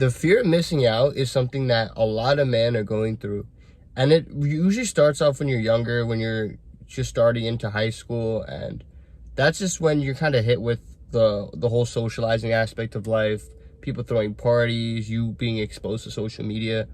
The fear of missing out is something that a lot of men are going through. And it usually starts off when you're younger, when you're just starting into high school. And that's just when you're kind of hit with the whole socializing aspect of life, people throwing parties, you being exposed to social media.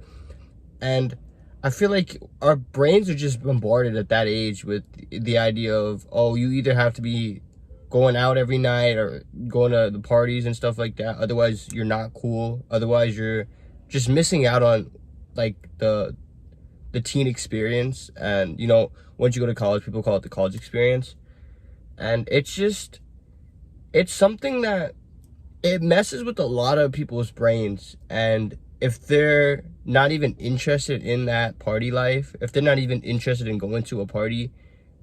And I feel like our brains are just bombarded at that age with the idea of, oh, you either have to be going out every night or going to the parties and stuff like that. Otherwise, you're not cool. Otherwise, you're just missing out on like the teen experience. And once you go to college, people call it the college experience. And it's something that it messes with a lot of people's brains. And if they're not even interested in that party life, if they're not even interested in going to a party,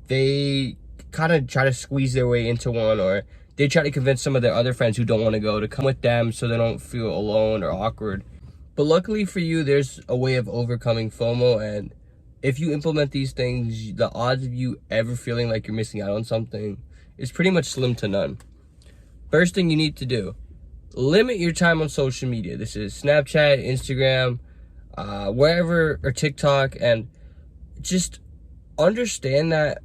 they kind of try to squeeze their way into one, or they try to convince some of their other friends who don't want to go to come with them so they don't feel alone or awkward. But luckily for you, there's a way of overcoming FOMO, and if you implement these things, the odds of you ever feeling like you're missing out on something is pretty much slim to none. First thing you need to do, limit your time on social media. This is Snapchat, Instagram, wherever, or TikTok, and just understand that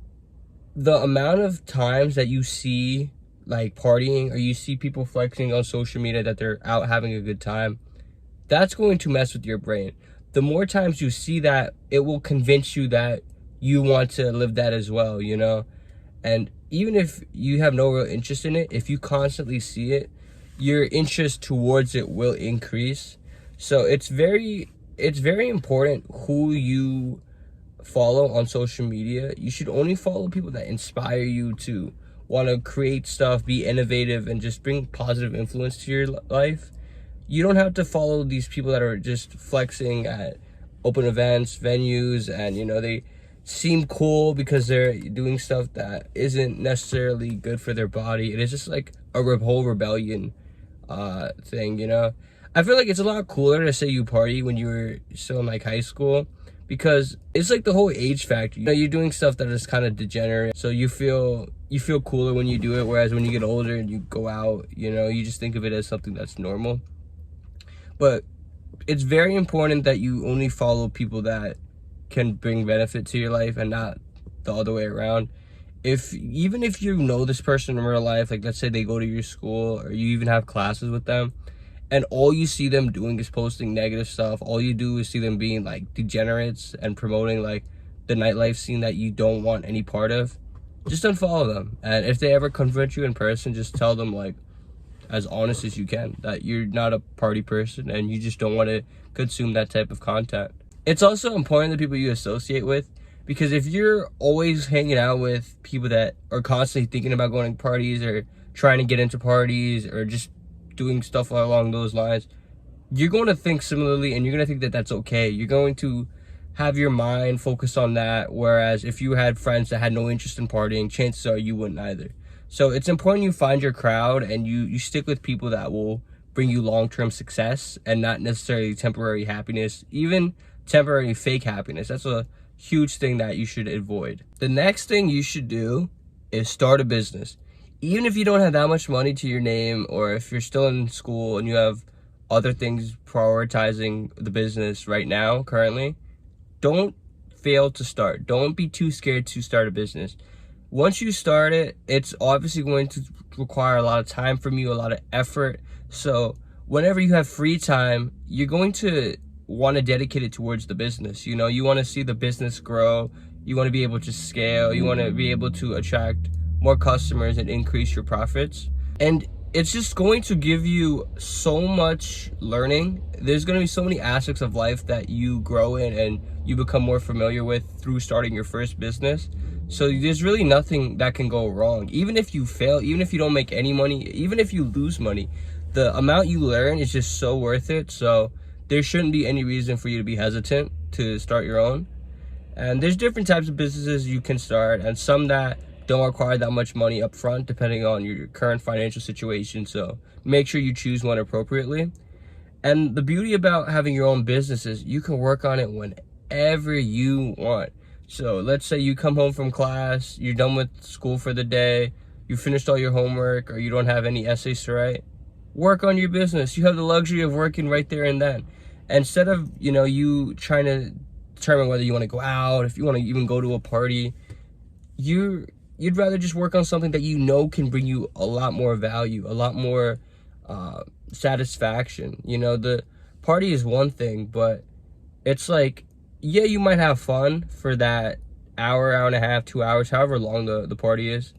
the amount of times that you see like partying, or you see people flexing on social media that they're out having a good time, that's going to mess with your brain. The more times you see that, it will convince you that you want to live that as well, And even if you have no real interest in it, if you constantly see it, your interest towards it will increase. So it's very important who you follow on social media. You should only follow people that inspire you to want to create stuff, be innovative, and just bring positive influence to your life. You don't have to follow these people that are just flexing at open events, venues, and they seem cool because they're doing stuff that isn't necessarily good for their body. It is just like a whole rebellion thing. I feel like it's a lot cooler to say you party when you were still in like high school, because it's like the whole age factor. You're doing stuff that is kind of degenerate, so you feel cooler when you do it, whereas when you get older and you go out, you just think of it as something that's normal. But it's very important that you only follow people that can bring benefit to your life and not the other way around. Even if you know this person in real life, like let's say they go to your school or you even have classes with them, and all you see them doing is posting negative stuff, all you do is see them being like degenerates and promoting like the nightlife scene that you don't want any part of, just unfollow them. And if they ever confront you in person, just tell them like as honest as you can that you're not a party person and you just don't want to consume that type of content. It's also important the people you associate with, because if you're always hanging out with people that are constantly thinking about going to parties or trying to get into parties or just doing stuff along those lines, you're going to think similarly, and you're going to think that that's okay. You're going to have your mind focused on that, whereas if you had friends that had no interest in partying, chances are you wouldn't either. So it's important you find your crowd and you stick with people that will bring you long-term success and not necessarily temporary happiness, even temporary fake happiness. That's a huge thing that you should avoid. The next thing you should do is start a business. Even if you don't have that much money to your name, or if you're still in school and you have other things prioritizing the business right now, currently, don't fail to start. Don't be too scared to start a business. Once you start it, it's obviously going to require a lot of time from you, a lot of effort. So whenever you have free time, you're going to want to dedicate it towards the business. You want to see the business grow. You want to be able to scale. You want to be able to attract more customers and increase your profits. And it's just going to give you so much learning. There's going to be so many aspects of life that you grow in and you become more familiar with through starting your first business. So there's really nothing that can go wrong. Even if you fail, even if you don't make any money, even if you lose money, the amount you learn is just so worth it. So there shouldn't be any reason for you to be hesitant to start your own. And there's different types of businesses you can start, and some that don't require that much money up front depending on your current financial situation. So make sure you choose one appropriately. And the beauty about having your own business is you can work on it whenever you want. So let's say you come home from class, you're done with school for the day, you finished all your homework, or you don't have any essays to write. work on your business. You have the luxury of working right there and then. Instead of, you trying to determine whether you want to go out, if you want to even go to a party, you'd rather just work on something that can bring you a lot more value, a lot more satisfaction. The party is one thing, but it's like, yeah, you might have fun for that hour and a half, 2 hours, however long the party is.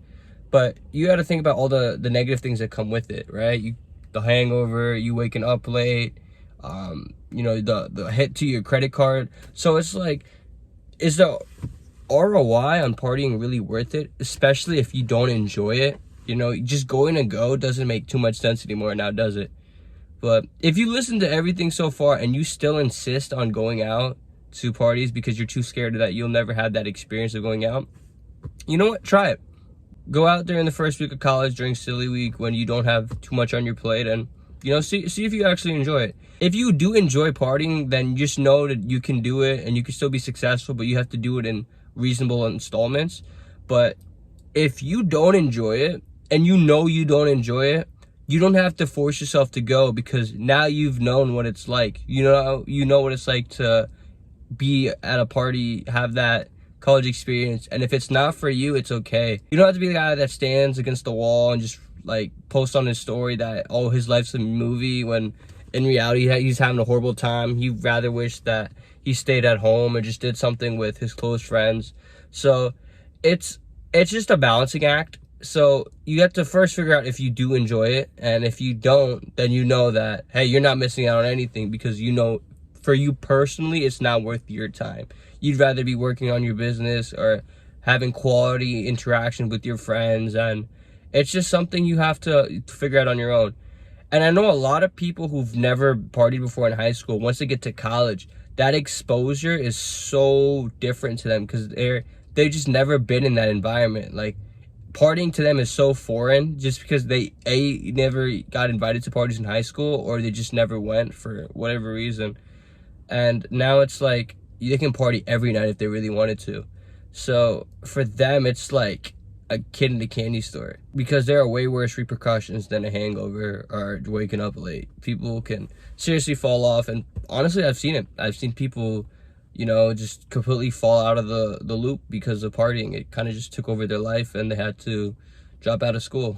But you got to think about all the negative things that come with it, right? The hangover, you waking up late, the hit to your credit card. So it's like, is the ROI on partying really worth it? Especially if you don't enjoy it. Just going to go doesn't make too much sense anymore now, does it? But if you listen to everything so far and you still insist on going out to parties because you're too scared that you'll never have that experience of going out, you know what? Try it. Go out during the first week of college during silly week when you don't have too much on your plate, and see if you actually enjoy it. If you do enjoy partying, then just know that you can do it and you can still be successful, but you have to do it in reasonable installments. But if you don't enjoy it and you don't enjoy it, you don't have to force yourself to go, because now you've known what it's like. You know what it's like to be at a party, have that college experience. And if it's not for you, it's okay. You don't have to be the guy that stands against the wall and just like post on his story that, oh, his life's a movie, when in reality he's having a horrible time. He'd rather wish that he stayed at home or just did something with his close friends. So it's just a balancing act. So you have to first figure out if you do enjoy it, and if you don't, then you know that, hey, you're not missing out on anything, because for you personally, it's not worth your time. You'd rather be working on your business or having quality interaction with your friends, and it's just something you have to figure out on your own. And I know a lot of people who've never partied before in high school, once they get to college, that exposure is so different to them, because they've just never been in that environment. Like, partying to them is so foreign, just because they never got invited to parties in high school, or they just never went for whatever reason. And now it's like they can party every night if they really wanted to. So for them, it's like a kid in a candy store, because there are way worse repercussions than a hangover or waking up late. People can seriously fall off, and honestly, I've seen it. I've seen people, just completely fall out of the loop because of partying. It kind of just took over their life and they had to drop out of school.